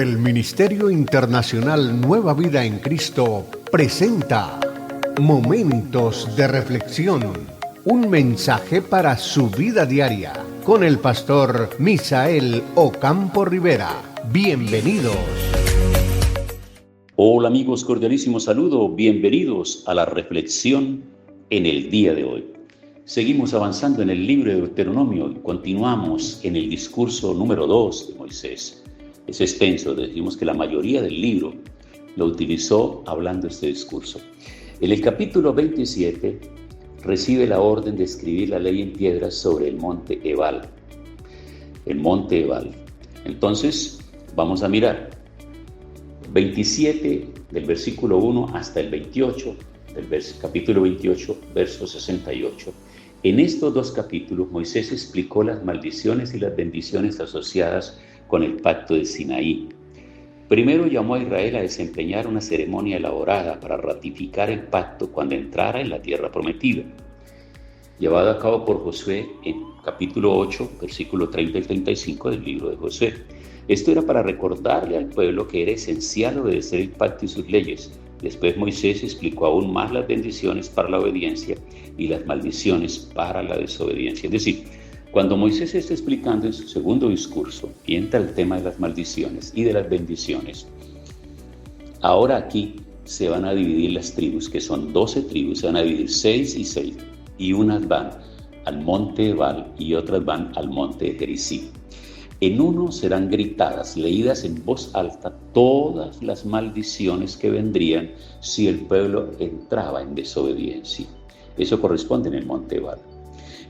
El Ministerio Internacional Nueva Vida en Cristo presenta Momentos de Reflexión, un mensaje para su vida diaria, con el pastor Misael Ocampo Rivera. Bienvenidos. Hola amigos, cordialísimo saludo, bienvenidos a la reflexión en el día de hoy. Seguimos avanzando en el libro de Deuteronomio y continuamos en el discurso número 2 de Moisés. Es extenso, decimos que la mayoría del libro lo utilizó hablando este discurso. En el capítulo 27 recibe la orden de escribir la ley en piedras sobre el monte Ebal. El monte Ebal. Entonces, vamos a mirar 27 del versículo 1 hasta el 28, capítulo 28, verso 68. En estos dos capítulos, Moisés explicó las maldiciones y las bendiciones asociadas con el pacto de Sinaí. Primero llamó a Israel a desempeñar una ceremonia elaborada para ratificar el pacto cuando entrara en la tierra prometida, llevado a cabo por Josué en capítulo 8, versículo 30 y 35 del libro de Josué. Esto era para recordarle al pueblo que era esencial obedecer el pacto y sus leyes. Después Moisés explicó aún más las bendiciones para la obediencia y las maldiciones para la desobediencia. Es decir, cuando Moisés está explicando en su segundo discurso y entra el tema de las maldiciones y de las bendiciones, ahora aquí se van a dividir las tribus, que son 12 tribus, se van a dividir 6 y 6, y unas van al monte Ebal y otras van al monte de Gerizim. En uno serán gritadas, leídas en voz alta, todas las maldiciones que vendrían si el pueblo entraba en desobediencia. Eso corresponde en el monte Ebal.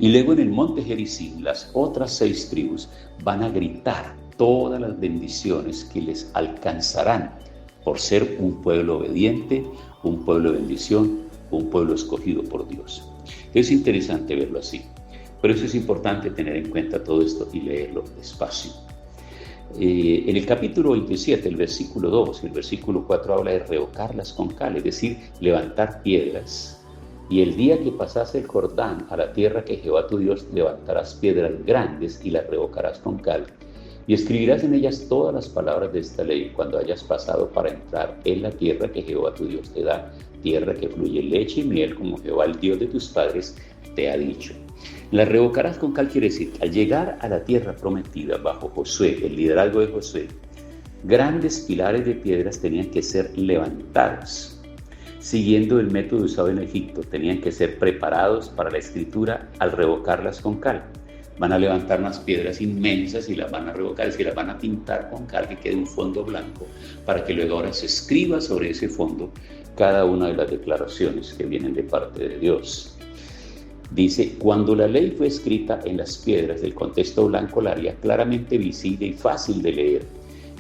Y luego en el monte Gerizim, las otras 6 tribus van a gritar todas las bendiciones que les alcanzarán por ser un pueblo obediente, un pueblo de bendición, un pueblo escogido por Dios. Es interesante verlo así. Por eso es importante tener en cuenta todo esto y leerlo despacio. En el capítulo 27, el versículo 2 y el versículo 4 habla de revocarlas con cal, es decir, levantar piedras. Y el día que pasase el Jordán a la tierra que Jehová tu Dios, levantarás piedras grandes y las revocarás con cal. Y escribirás en ellas todas las palabras de esta ley cuando hayas pasado para entrar en la tierra que Jehová tu Dios te da, tierra que fluye leche y miel, como Jehová el Dios de tus padres te ha dicho. Las revocarás con cal quiere decir, al llegar a la tierra prometida bajo Josué, el liderazgo de Josué, grandes pilares de piedras tenían que ser levantados. Siguiendo el método usado en Egipto, tenían que ser preparados para la escritura al revocarlas con cal. Van a levantar unas piedras inmensas y las van a revocar, es decir, las van a pintar con cal que quede un fondo blanco, para que luego ahora se escriba sobre ese fondo cada una de las declaraciones que vienen de parte de Dios. Dice, cuando la ley fue escrita en las piedras, el contexto blanco la haría claramente visible y fácil de leer.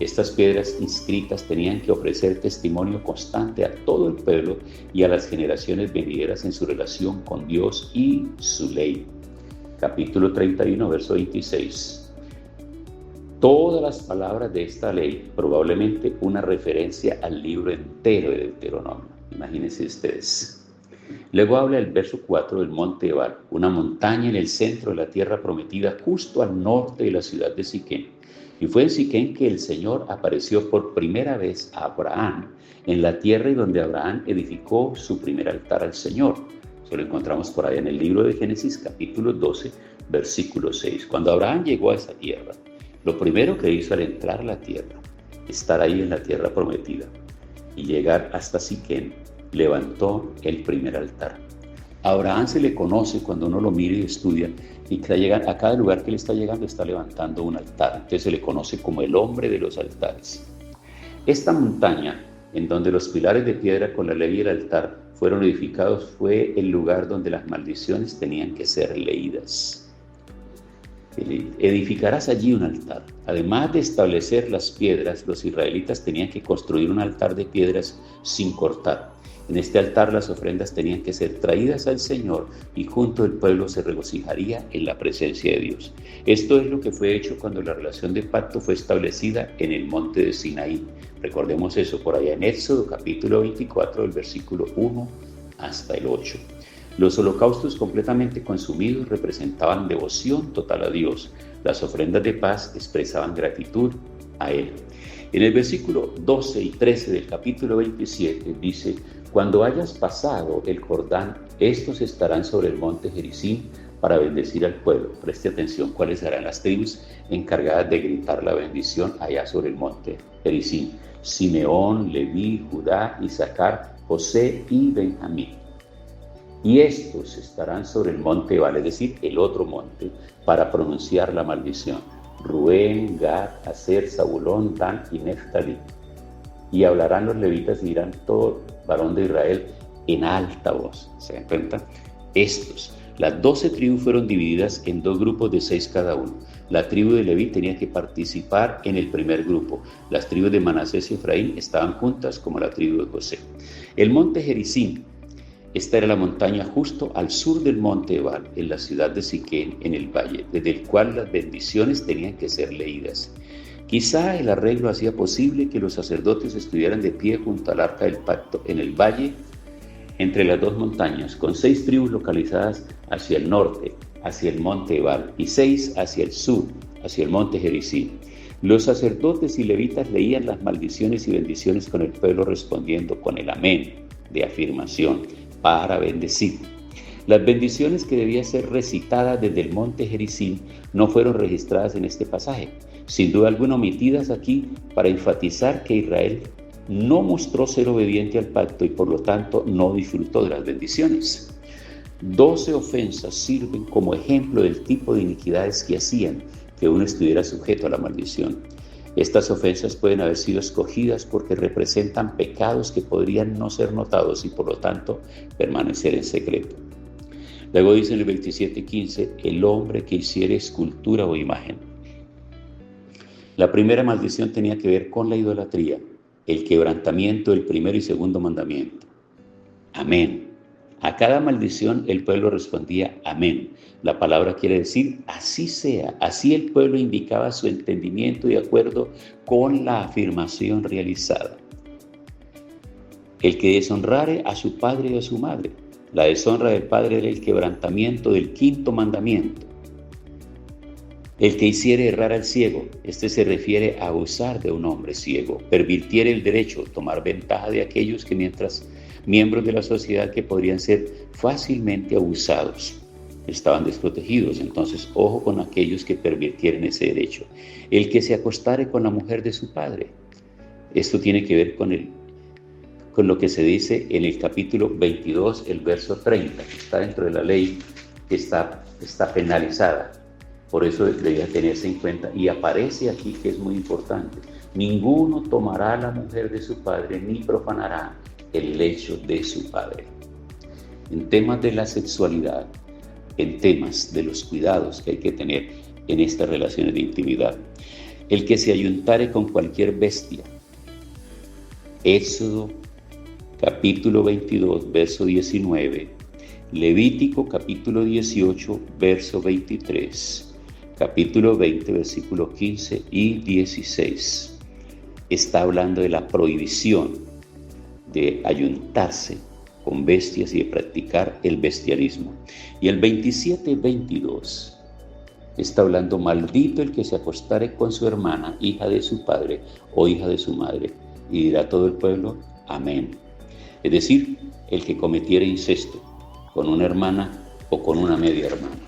Estas piedras inscritas tenían que ofrecer testimonio constante a todo el pueblo y a las generaciones venideras en su relación con Dios y su ley. Capítulo 31, verso 26. Todas las palabras de esta ley, probablemente una referencia al libro entero de Deuteronomio. Imagínense ustedes. Luego habla el verso 4 del monte Ebal, una montaña en el centro de la tierra prometida, justo al norte de la ciudad de Siquem. Y fue en Siquem que el Señor apareció por primera vez a Abraham en la tierra y donde Abraham edificó su primer altar al Señor. Eso lo encontramos por allá en el libro de Génesis, capítulo 12, versículo 6. Cuando Abraham llegó a esa tierra, lo primero que hizo al entrar a la tierra, estar ahí en la tierra prometida y llegar hasta Siquem, levantó el primer altar. A Abraham se le conoce cuando uno lo mira y estudia, y a cada lugar que él está llegando está levantando un altar. Entonces se le conoce como el hombre de los altares. Esta montaña, en donde los pilares de piedra con la ley y el altar fueron edificados, fue el lugar donde las maldiciones tenían que ser leídas. Edificarás allí un altar. Además de establecer las piedras, los israelitas tenían que construir un altar de piedras sin cortar. En este altar las ofrendas tenían que ser traídas al Señor y junto el pueblo se regocijaría en la presencia de Dios. Esto es lo que fue hecho cuando la relación de pacto fue establecida en el monte de Sinaí. Recordemos eso por allá en Éxodo capítulo 24, del versículo 1 hasta el 8. Los holocaustos completamente consumidos representaban devoción total a Dios. Las ofrendas de paz expresaban gratitud a Él. En el versículo 12 y 13 del capítulo 27 dice: cuando hayas pasado el Jordán, estos estarán sobre el monte Gerizim para bendecir al pueblo. Preste atención cuáles serán las tribus encargadas de gritar la bendición allá sobre el monte Gerizim: Simeón, Leví, Judá, Isaacar, José y Benjamín. Y estos estarán sobre el monte Ebal, es decir, el otro monte, para pronunciar la maldición: Ruén, Gad, Aser, Zabulón, Dan y Neftalí. Y hablarán los levitas y dirán todo varón de Israel en alta voz. ¿Se dan cuenta? Las 12 tribus fueron divididas en 2 grupos de 6 cada uno. La tribu de Leví tenía que participar en el primer grupo. Las tribus de Manasés y Efraín estaban juntas como la tribu de José. El monte Gerizim, esta era la montaña justo al sur del monte Ebal, en la ciudad de Siquén, en el valle, desde el cual las bendiciones tenían que ser leídas. Quizá el arreglo hacía posible que los sacerdotes estuvieran de pie junto al arca del pacto en el valle entre las 2 montañas, con 6 tribus localizadas hacia el norte, hacia el monte Ebal, y 6 hacia el sur, hacia el monte Gerizim. Los sacerdotes y levitas leían las maldiciones y bendiciones con el pueblo, respondiendo con el amén de afirmación para bendecir. Las bendiciones que debían ser recitadas desde el monte Gerizim no fueron registradas en este pasaje, sin duda alguna omitidas aquí para enfatizar que Israel no mostró ser obediente al pacto y por lo tanto no disfrutó de las bendiciones. 12 ofensas sirven como ejemplo del tipo de iniquidades que hacían que uno estuviera sujeto a la maldición. Estas ofensas pueden haber sido escogidas porque representan pecados que podrían no ser notados y por lo tanto permanecer en secreto. Luego dice en el 27:15: el hombre que hiciere escultura o imagen. La primera maldición tenía que ver con la idolatría, el quebrantamiento del primero y segundo mandamiento. Amén. A cada maldición el pueblo respondía amén. La palabra quiere decir así sea. Así el pueblo indicaba su entendimiento de acuerdo con la afirmación realizada. El que deshonrare a su padre y a su madre. La deshonra del padre era el quebrantamiento del 5.º mandamiento. El que hiciere errar al ciego, este se refiere a abusar de un hombre ciego, pervirtiere el derecho, tomar ventaja de aquellos que miembros de la sociedad que podrían ser fácilmente abusados, estaban desprotegidos. Entonces, ojo con aquellos que pervirtieren ese derecho. El que se acostare con la mujer de su padre. Esto tiene que ver con lo que se dice en el capítulo 22, el verso 30, que está dentro de la ley, que está penalizada. Por eso debía tenerse en cuenta, y aparece aquí que es muy importante: ninguno tomará a la mujer de su padre ni profanará el lecho de su padre. En temas de la sexualidad, en temas de los cuidados que hay que tener en estas relaciones de intimidad. El que se ayuntare con cualquier bestia. Éxodo capítulo 22, verso 19. Levítico capítulo 18, verso 23. Capítulo 20, versículos 15 y 16. Está hablando de la prohibición de ayuntarse con bestias y de practicar el bestialismo. Y el 27-22 está hablando: maldito el que se acostare con su hermana, hija de su padre o hija de su madre. Y dirá todo el pueblo: amén. Es decir, el que cometiera incesto con una hermana o con una media hermana.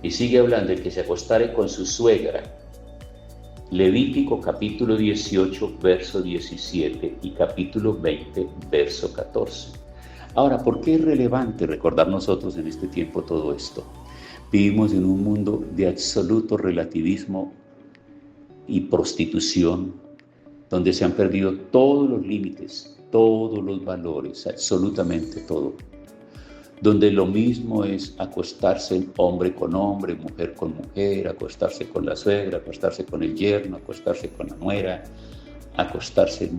Y sigue hablando el que se acostare con su suegra. Levítico capítulo 18, verso 17 y capítulo 20, verso 14. Ahora, ¿por qué es relevante recordar nosotros en este tiempo todo esto? Vivimos en un mundo de absoluto relativismo y prostitución, donde se han perdido todos los límites, todos los valores, absolutamente todo. Donde lo mismo es acostarse hombre con hombre, mujer con mujer, acostarse con la suegra, acostarse con el yerno, acostarse con la nuera, acostarse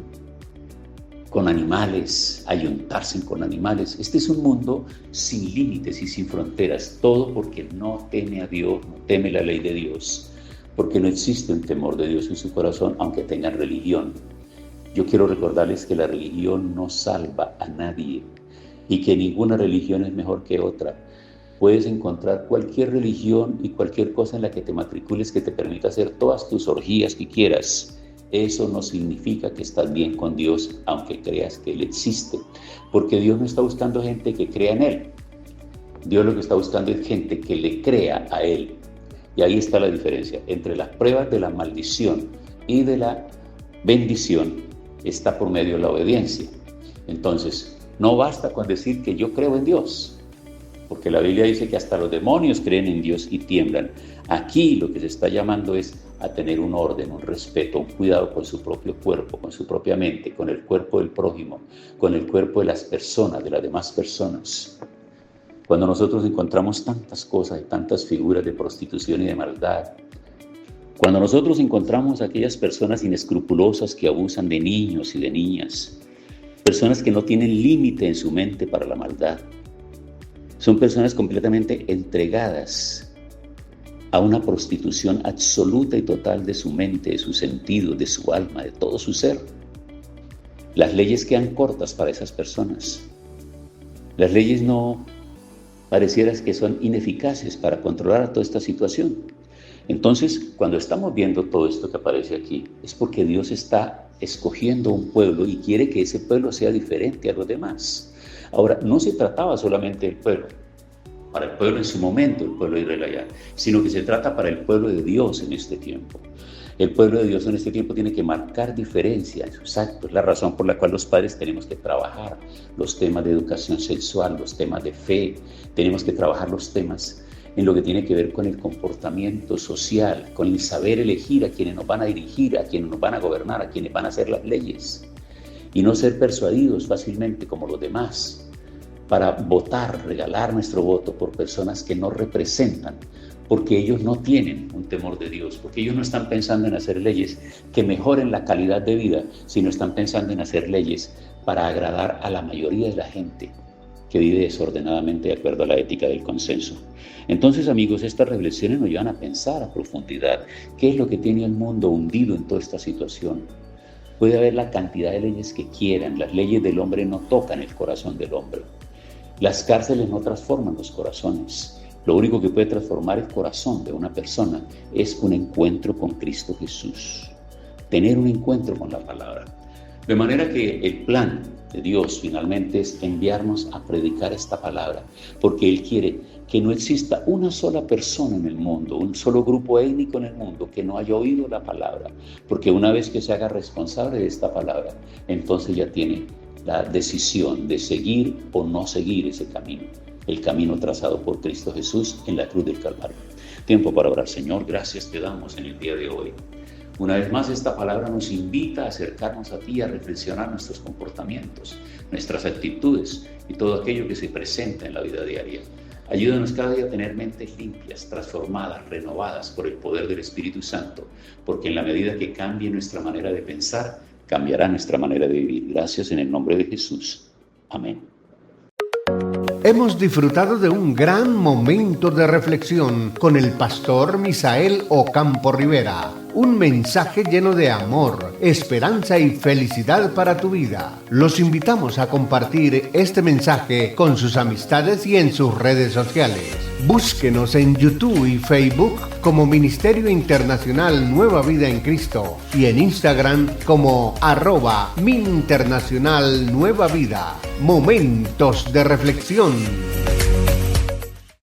con animales, ayuntarse con animales. Este es un mundo sin límites y sin fronteras, todo porque no teme a Dios, no teme la ley de Dios, porque no existe un temor de Dios en su corazón, aunque tengan religión. Yo quiero recordarles que la religión no salva a nadie, y que ninguna religión es mejor que otra. Puedes encontrar cualquier religión y cualquier cosa en la que te matricules que te permita hacer todas tus orgías que quieras. eso no significa que estás bien con Dios, aunque creas que Él existe, porque Dios no está buscando gente que crea en Él. Dios lo que está buscando es gente que le crea a Él. Y ahí está la diferencia entre las pruebas de la maldición y de la bendición, está por medio de la obediencia. Entonces, no basta con decir que yo creo en Dios, porque la Biblia dice que hasta los demonios creen en Dios y tiemblan. Aquí lo que se está llamando es a tener un orden, un respeto, un cuidado con su propio cuerpo, con su propia mente, con el cuerpo del prójimo, con el cuerpo de las personas, de las demás personas. Cuando nosotros encontramos tantas cosas y tantas figuras de prostitución y de maldad, cuando nosotros encontramos a aquellas personas inescrupulosas que abusan de niños y de niñas, personas que no tienen límite en su mente para la maldad, son personas completamente entregadas a una prostitución absoluta y total de su mente, de su sentido, de su alma, de todo su ser. Las leyes quedan cortas para esas personas. Las leyes no parecieras que son ineficaces para controlar toda esta situación. Entonces, cuando estamos viendo todo esto que aparece aquí, es porque Dios está escogiendo un pueblo y quiere que ese pueblo sea diferente a los demás. Ahora, no se trataba solamente del pueblo, para el pueblo en su momento, el pueblo de Israel allá, sino que se trata para el pueblo de Dios en este tiempo. El pueblo de Dios en este tiempo tiene que marcar diferencia en sus actos, la razón por la cual los padres tenemos que trabajar los temas de educación sexual, los temas de fe, tenemos que trabajar los temas en lo que tiene que ver con el comportamiento social, con el saber elegir a quienes nos van a dirigir, a quienes nos van a gobernar, a quienes van a hacer las leyes, y no ser persuadidos fácilmente como los demás para votar, regalar nuestro voto por personas que no representan, porque ellos no tienen un temor de Dios, porque ellos no están pensando en hacer leyes que mejoren la calidad de vida, sino están pensando en hacer leyes para agradar a la mayoría de la gente que vive desordenadamente de acuerdo a la ética del consenso. Entonces, amigos, estas reflexiones nos llevan a pensar a profundidad qué es lo que tiene el mundo hundido en toda esta situación. Puede haber la cantidad de leyes que quieran, las leyes del hombre no tocan el corazón del hombre. Las cárceles no transforman los corazones. Lo único que puede transformar el corazón de una persona es un encuentro con Cristo Jesús. Tener un encuentro con la palabra. De manera que el plan de Dios finalmente es enviarnos a predicar esta palabra, porque Él quiere que no exista una sola persona en el mundo, un solo grupo étnico en el mundo que no haya oído la palabra, porque una vez que se haga responsable de esta palabra, entonces ya tiene la decisión de seguir o no seguir ese camino, el camino trazado por Cristo Jesús en la cruz del Calvario. Tiempo para orar. Señor, gracias te damos en el día de hoy. Una vez más, esta palabra nos invita a acercarnos a ti, a reflexionar nuestros comportamientos, nuestras actitudes y todo aquello que se presenta en la vida diaria. Ayúdanos cada día a tener mentes limpias, transformadas, renovadas por el poder del Espíritu Santo, porque en la medida que cambie nuestra manera de pensar, cambiará nuestra manera de vivir. Gracias en el nombre de Jesús. Amén. Hemos disfrutado de un gran momento de reflexión con el pastor Misael Ocampo Rivera. Un mensaje lleno de amor, esperanza y felicidad para tu vida. Los invitamos a compartir este mensaje con sus amistades y en sus redes sociales. Búsquenos en YouTube y Facebook como Ministerio Internacional Nueva Vida en Cristo y en Instagram como @MinInternacional Nueva Vida. Momentos de reflexión.